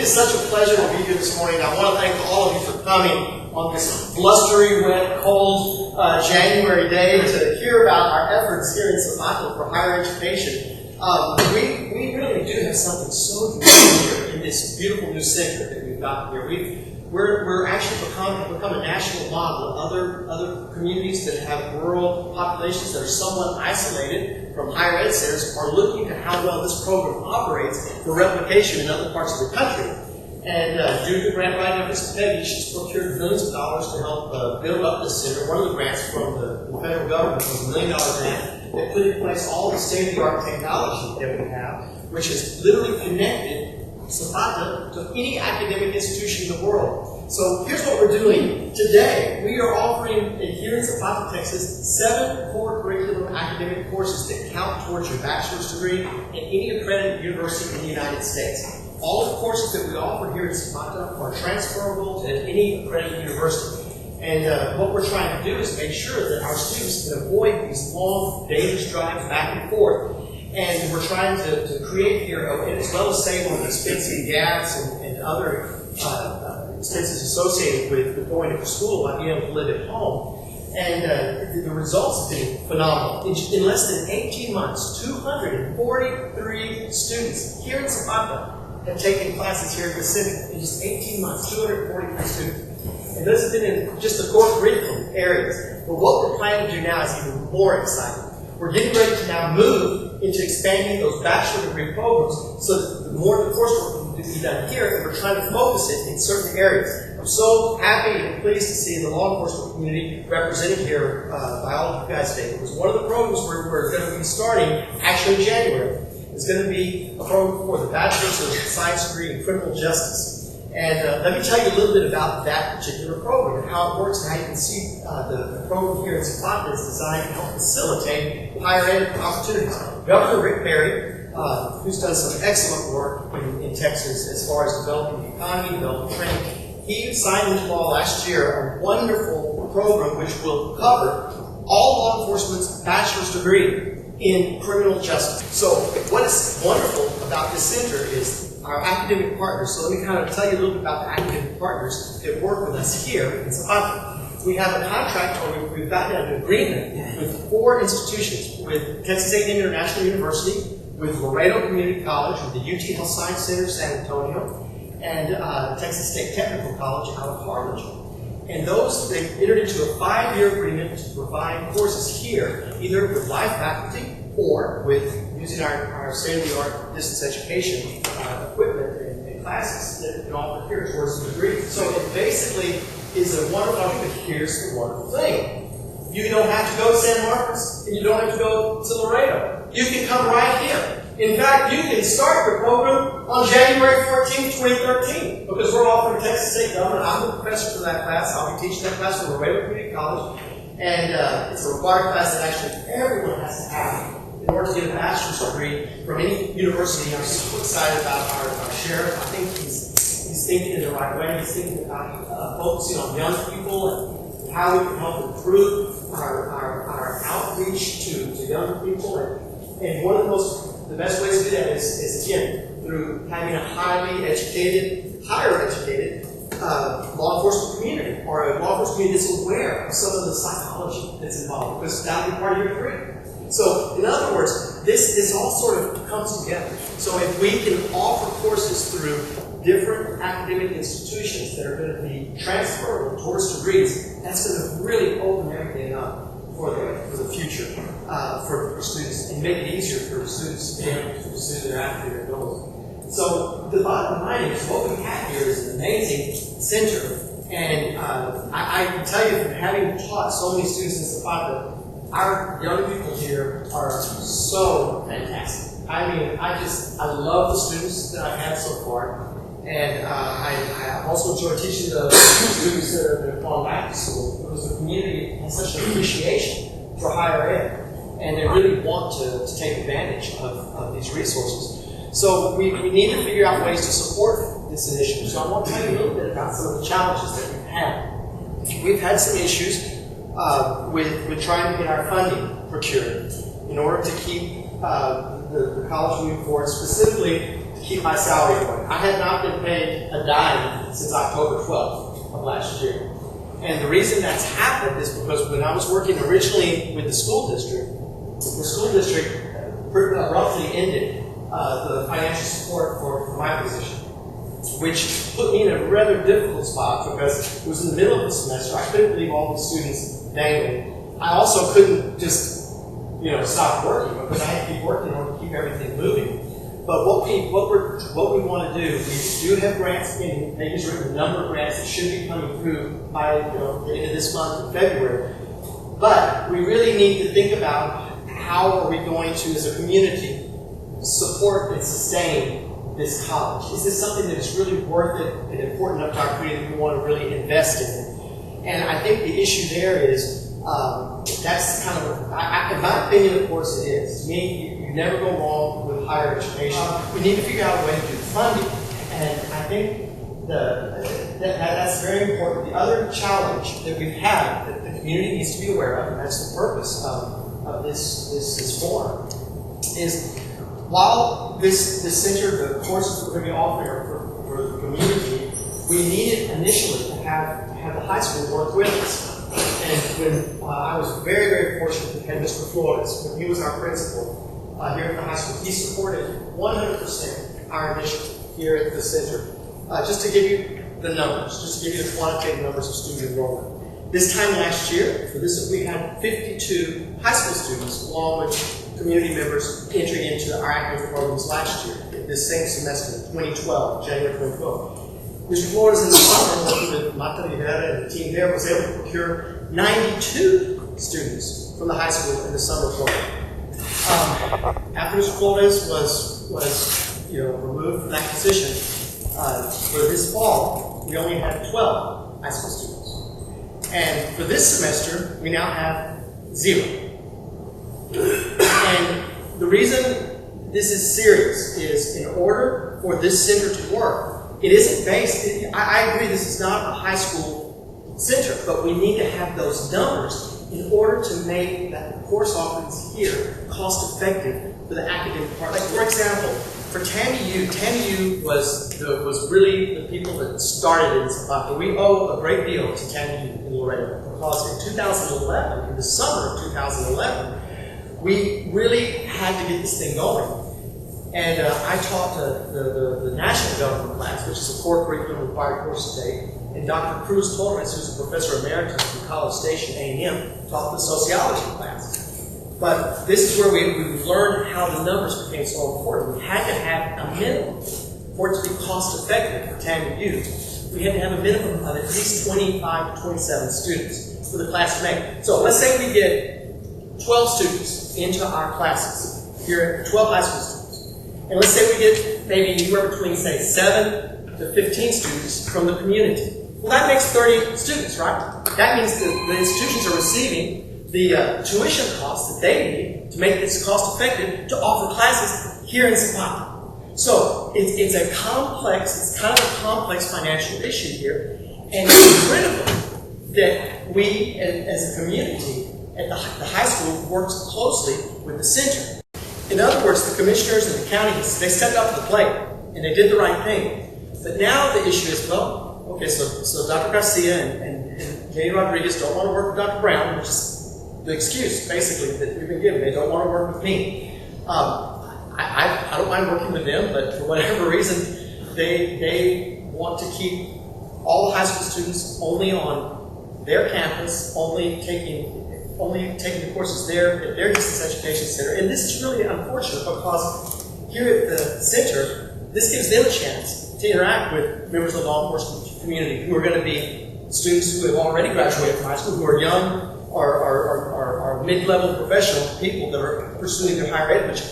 is such a pleasure to be here this morning. I want to thank all of you for coming on this blustery, wet, cold January day to hear about our efforts here in Zapata for higher education. We really do have something so unique here in this beautiful new center that we've got here. We're actually become a national model. Other communities that have rural populations that are somewhat isolated from higher ed centers are looking at how well this program operates for replication in other parts of the country. And due to grant writing efforts of Peggy, she's procured millions of dollars to help build up this center. One of the grants from the federal government was $1 million grant that put in place all the state-of-the-art technology that we have, which has literally connected Zapata to any academic institution in the world. So here's what we're doing today. We are offering, here in Zapata, Texas, 7 core curriculum academic courses that count towards your bachelor's degree in any accredited university in the United States. All of the courses that we offer here in Zapata are transferable to any accredited university. And what we're trying to do is make sure that our students can avoid these long, dangerous drives back and forth. And we're trying to create here, as well as save on expensive gas and other expenses associated with going to school by being able to live at home. And the results have been phenomenal. In less than 18 months, 243 students here in Zapata have taken classes here at the center. In just 18 months, 243 students. And those have been in just the core curriculum areas. But what we're planning to do now is even more exciting. We're getting ready to now move into expanding those bachelor degree programs so that the more the coursework can be done here, and we're trying to focus it in certain areas. I'm so happy and pleased to see the law enforcement community represented here by all of you guys today. Because one of the programs we're going to be starting, actually in January, is going to be a program for the Bachelor's of Science degree in Criminal Justice. And let me tell you a little bit about that particular program and how it works and how you can see the program here in Zapata is designed to help facilitate higher ed opportunities. Governor Rick Perry, who's done some excellent work in Texas as far as developing the economy, developing training, he signed into law last year a wonderful program which will cover all law enforcement's bachelor's degree in criminal justice. So what is wonderful about this center is our academic partners. So let me kind of tell you a little bit about the academic partners that work with us here in Zapata. We have a contract, or we've gotten an agreement with 4 institutions, with Texas A&M International University, with Laredo Community College, with the UT Health Science Center, San Antonio, and Texas State Technical College out of Harlingen. And those, they entered into a 5-year agreement to provide courses here, either with live faculty or with using our state-of-the-art distance education equipment and classes that can offer here towards the degree. So it basically is a wonderful, I think here's the wonderful thing. You don't have to go to San Marcos, and you don't have to go to Laredo. You can come right here. In fact, you can start your program on January 14, 2013, because we're offering Texas State Government. I'm the professor for that class. I'll be teaching that class for Laredo Community College. And it's a required class that actually everyone has to have in order to get a bachelor's degree from any university. I'm super excited about our sheriff. I think he's thinking in the right way. He's thinking about focusing on young people and how we can help improve our outreach to young people. And one of the best ways to do that is again, through having a higher educated law enforcement community, or a law enforcement community that's aware of some of the psychology that's involved, because that'll be part of your career. So, in other words, this all sort of comes together. So if we can offer courses through different academic institutions that are going to be transferable towards degrees, that's going to really open everything up for the future for students, and make it easier for students to be able to pursue their academic goals. So the bottom line is, what we have here is an amazing center, and I can tell you from having taught so many students in Zapata, our young people here are so fantastic. I mean, I love the students that I've had so far, and I also enjoy teaching the students that have gone back to school, because the community has such an appreciation for higher ed, and they really want to take advantage of these resources. So we need to figure out ways to support this initiative. So I want to tell you a little bit about some of the challenges that we've had. We've had some issues with trying to get our funding procured in order to keep the college moving forward, specifically to keep my salary going. I had not been paid a dime since October 12th of last year. And the reason that's happened is because when I was working originally with the school district roughly ended the financial support for my position, which put me in a rather difficult spot because it was in the middle of the semester. I couldn't leave all the students dangling. I also couldn't just, stop working because I had to keep working in order to keep everything moving. But what we want to do, we do have grants in. Megan's written a number of grants that should be coming through by the end of this month in February. But we really need to think about how are we going to, as a community, support and sustain this college. Is this something that is really worth it and important enough to our community that we want to really invest in? And I think the issue there is that's kind of, in my opinion, of course, it is. To me, you never go wrong with higher education. We need to figure out a way to do funding, and I think that's very important. The other challenge that we've had that the community needs to be aware of, and that's the purpose of this forum, is while this center, the courses we're going to be offering for the community, we needed initially to have the high school work with us. And when I was very, very fortunate to have Mr. Flores, when he was our principal here at the high school, he supported 100% our initiative here at the center. Just to give you the numbers, just to give you the quantitative numbers of student enrollment. This time last year, for this, we had 52 high school students, along with community members, entering into our academic programs last year, this same semester, 2012, January 2012. Mr. Flores in the summer, working with Mata Rivera and the team there, was able to procure 92 students from the high school in the summer program. After Mr. Flores was removed from that position, for this fall, we only had 12 high school students. And for this semester, we now have 0. And the reason this is serious is in order for this center to work, it isn't based, I agree this is not a high school center, but we need to have those numbers in order to make the course offerings here cost effective for the academic part. Like, for example, for TAMU was really the people that started in Zapata. We owe a great deal to TAMU in Laredo because in 2011, in the summer of 2011, we really had to get this thing going. And I taught the National Government class, which is a core curriculum required course today, and Dr. Cruz Torres, who's a professor emeritus from College Station A&M, taught the sociology class. But this is where we learned how the numbers became so important. We had to have a minimum for it to be cost effective for TAMU youth. We had to have a minimum of at least 25 to 27 students for the class to make. So let's say we get 12 students into our classes, here at 12 high school students. And let's say we get maybe anywhere between, say, 7 to 15 students from the community. Well, that makes 30 students, right? That means that the institutions are receiving the tuition costs that they need to make this cost effective to offer classes here in Zapata. So it's kind of a complex financial issue here, and it's critical that we, as a community, at the high school, works closely with the center. In other words, the commissioners and the county, they stepped up to the plate, and they did the right thing. But now the issue is, well, okay, so Dr. Garcia and Jenny Rodriguez don't want to work with Dr. Brown, which is the excuse, basically, that we've been given. They don't want to work with me. I don't mind working with them, but for whatever reason, they want to keep all the high school students only on their campus, only taking the courses there at their distance education center. And this is really unfortunate because here at the center, this gives them a chance to interact with members of the law enforcement community who are going to be students who have already graduated from high school, who are young or mid-level professional people that are pursuing their higher ed, which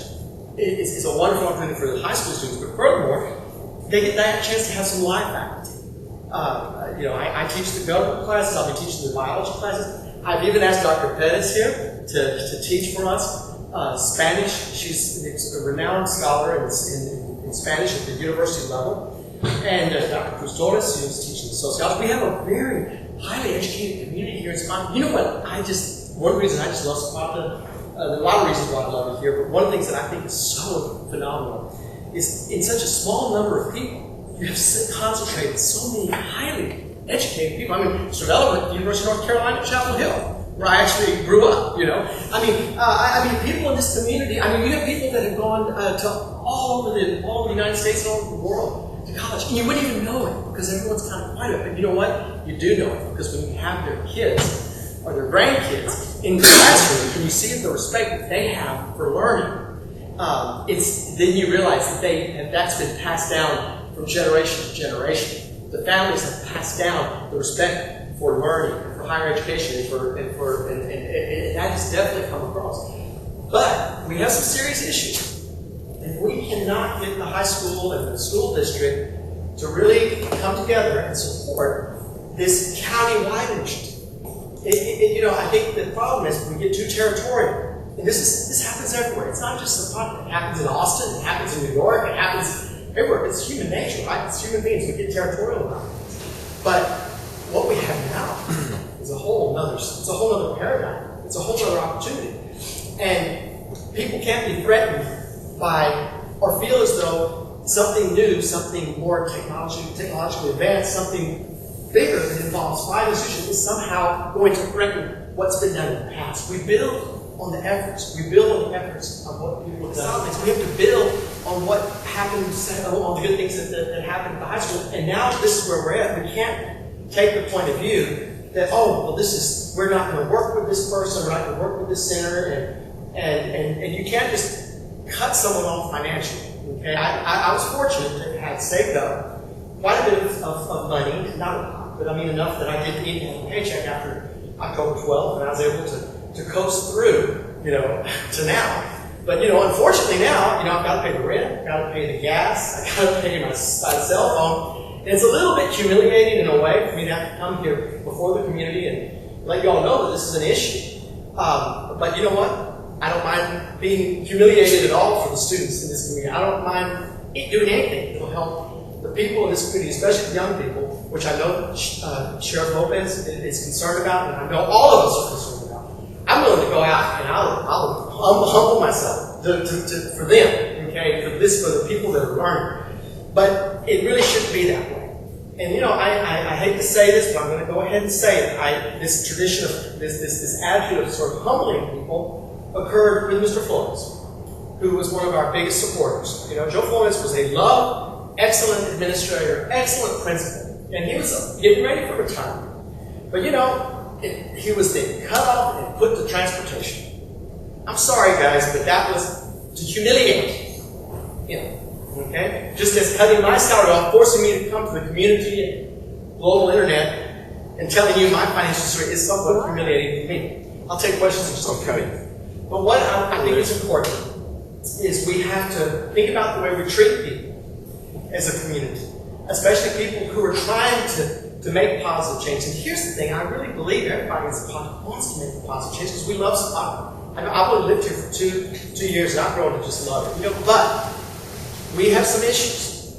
is a wonderful opportunity for the high school students. But furthermore, they get that chance to have some live faculty. I teach the government classes. I'll be teaching the biology classes. I've even asked Dr. Perez here to teach for us Spanish. She's a renowned scholar in Spanish at the university level. And Dr. Cruz Torres, who's teaching sociology. We have a very highly educated community here in Zapata. You know what? One reason I just love Zapata, there are a lot of reasons why I love it here, but one of the things that I think is so phenomenal is in such a small number of people, you have concentrated so many highly educated people. I mean, Mr. Vela went to the University of North Carolina at Chapel Hill, where I actually grew up, you know. I mean, people in this community, I mean, you have people that have gone to all over the United States and all over the world to college, and you wouldn't even know it because everyone's kind of quiet about it. But you know what? You do know it because when you have their kids or their grandkids in the classroom and you see the respect that they have for learning, then you realize that that's been passed down from generation to generation. The families have passed down the respect for learning, for higher education, and that has definitely come across. But we have some serious issues. And we cannot get the high school and the school district to really come together and support this county-wide initiative. I think the problem is we get too territorial. And this happens everywhere. It's not just the problem. It happens in Austin, it happens in New York, it happens everywhere. It's human nature, right? It's human beings. We get territorial about it. But what we have now is a whole other paradigm. It's a whole other opportunity. And people can't be threatened by or feel as though something new, something more technologically advanced, something bigger that involves five institutions is somehow going to threaten what's been done in the past. We build on the efforts. We build on the efforts of what people have done. We have to build on what happened, on the good things that happened at the high school. And now this is where we're at. We can't take the point of view that, we're not going to work with this person, we're not going to work with this center, and you can't just cut someone off financially. Okay, I was fortunate to have saved up quite a bit of money, not a lot, but I mean enough that I didn't even have a paycheck after October 12th, and I was able to coast through, to now. But unfortunately now, I've got to pay the rent, I've got to pay the gas, I've got to pay my cell phone. And it's a little bit humiliating in a way for me to have to come here before the community and let you all know that this is an issue. But you know what? I don't mind being humiliated at all for the students in this community. I don't mind doing anything that will help the people in this community, especially the young people, which I know Sheriff Lopez is concerned about, and I know all of us are concerned about. I'm willing to go out and I'll humble myself for them, okay, for the people that are learning. But it really shouldn't be that way. And I hate to say this, but I'm going to go ahead and say it. This tradition of this attitude of sort of humbling people occurred with Mr. Flores, who was one of our biggest supporters. Joe Flores was a loved, excellent administrator, excellent principal, and he was getting ready for retirement. But he was then cut off and put to transportation. I'm sorry, guys, but that was to humiliate him. Okay? Just as cutting my salary off, forcing me to come to the community and global internet and telling you my financial story is somewhat humiliating for me. I'll take questions in just a minute. But what I think is important is we have to think about the way we treat people as a community, especially people who are trying to make positive change. And here's the thing, I really believe everybody wants to make a positive change because we love Zapata. I've only lived here for two years and I've grown to just love it. But we have some issues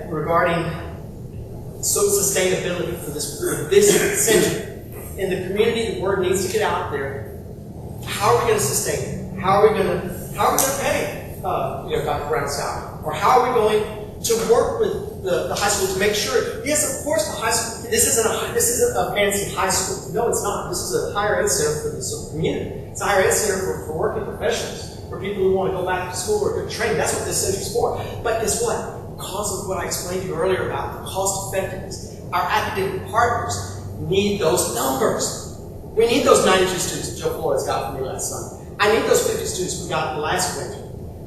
regarding sustainability for this center. In the community, the word needs to get out there. How are we going to sustain it? How are we going to pay Dr. Brown's salary? Or how are we going to work with the high school to make sure? Yes, of course, the high school. This isn't a fancy high school. No, it's not. This is a higher ed center for the community. It's a higher ed center for working professionals, for people who want to go back to school or get trained. That's what this center is for. But guess what? Because of what I explained to you earlier about the cost effectiveness, our academic partners need those numbers. We need those 92 students Joe Flores got from me last summer. I need those 50 students we got last winter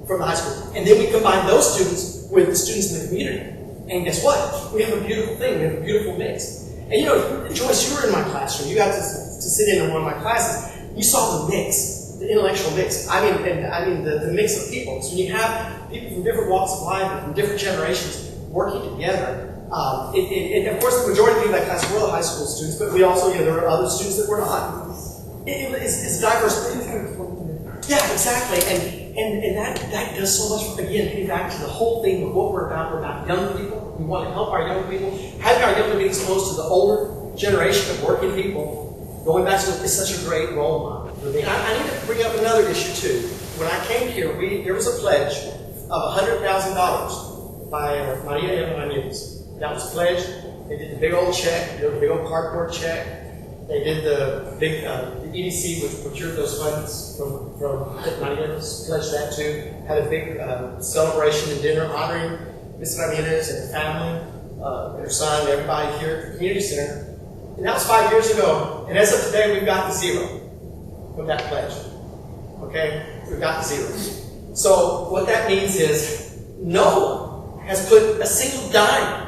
from the high school. And then we combine those students with the students in the community. And guess what? We have a beautiful thing. We have a beautiful mix. And Joyce, you were in my classroom. You got to sit in one of my classes. You saw the mix, the intellectual mix. I mean the mix of people. So when you have people from different walks of life and from different generations working together, and of course, the majority of people in that class were the high school students, but we also, there were other students that were not. It's diverse. Yeah, exactly. And that does so much. Again, getting back to the whole thing of what we're about. We're about young people. We want to help our young people. Having our young people be exposed to the older generation of working people, going back to it, is such a great role model for me. I need to bring up another issue too. When I came here, there was a pledge of $100,000 by Maria Hernandez. That was pledged. They did the big old check, the big old cardboard check. They did the big the EDC, which procured those funds from Maria, pledged that too. Had a big celebration and dinner honoring Ms. Ramirez and the family, their son, everybody here at the community center. And that was 5 years ago. And as of today, we've got the zero from that pledge. Okay? We've got the zero. So what that means is no one has put a single dime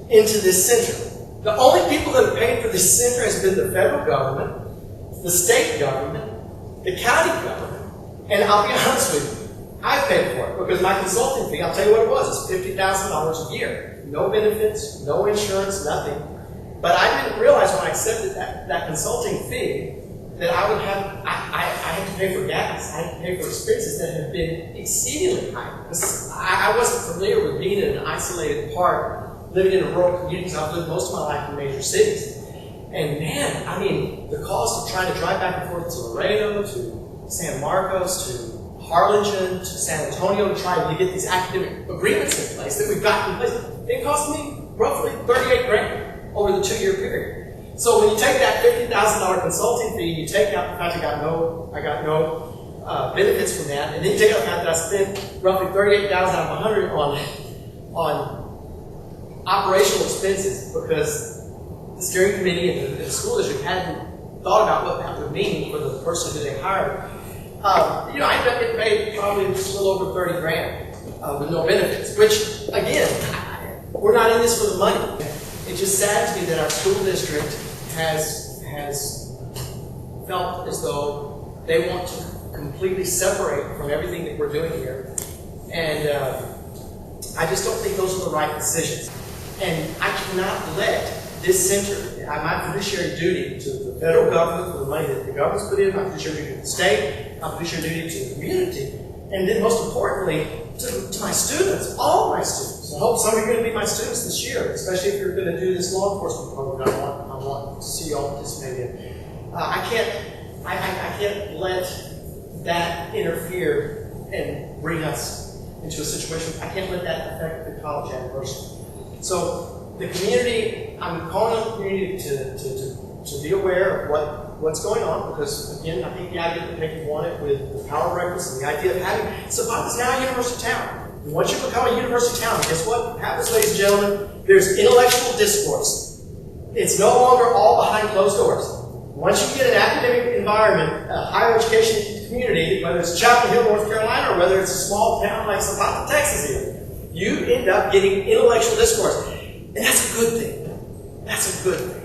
into this center. The only people that have paid for this center has been the federal government, the state government, the county government, and I'll be honest with you, I paid for it because my consulting fee, I'll tell you what it was, it's $50,000 a year. No benefits, no insurance, nothing. But I didn't realize when I accepted that consulting fee that I would have, I had to pay for gas, I had to pay for expenses that have been exceedingly high. Because I wasn't familiar with being in an isolated part, living in a rural community, because I've lived most of my life in major cities. And man, I mean, the cost of trying to drive back and forth to Laredo, to San Marcos, to Harlingen, to San Antonio to try to get these academic agreements in place that we've got in place, it cost me roughly $38,000 over the 2-year period. So when you take that $50,000 consulting fee, you take out the fact I got no benefits from that, and then you take out the fact that I spent roughly $38,000 out of 100 on operational expenses because the steering committee and the school district hadn't thought about what that would mean for the person who they hired. I ended up getting paid probably just a little over $30,000 with no benefits, which again, we're not in this for the money. It's just sad to me that our school district has felt as though they want to completely separate from everything that we're doing here. And I just don't think those are the right decisions. And I cannot let this center, my fiduciary duty to the federal government for the money that the government's put in, my fiduciary duty to the state, my fiduciary duty to the community, and then most importantly, to my students, all my students. I hope some of you are going to be my students this year, especially if you're going to do this law enforcement program I want to see you all participate in. I can't let that interfere and bring us into a situation. I can't let that affect the college anniversary. So the community, I'm calling on the community to be aware of what's going on, because again, I think the idea that they want it with the power breakfast and the idea of having Savannah is now a university town. And once you become a university town, guess what happens, ladies and gentlemen? There's intellectual discourse. It's no longer all behind closed doors. Once you get an academic environment, a higher education community, whether it's Chapel Hill, North Carolina, or whether it's a small town like Zapata, Texas even, you end up getting intellectual discourse. And that's a good thing. That's a good thing.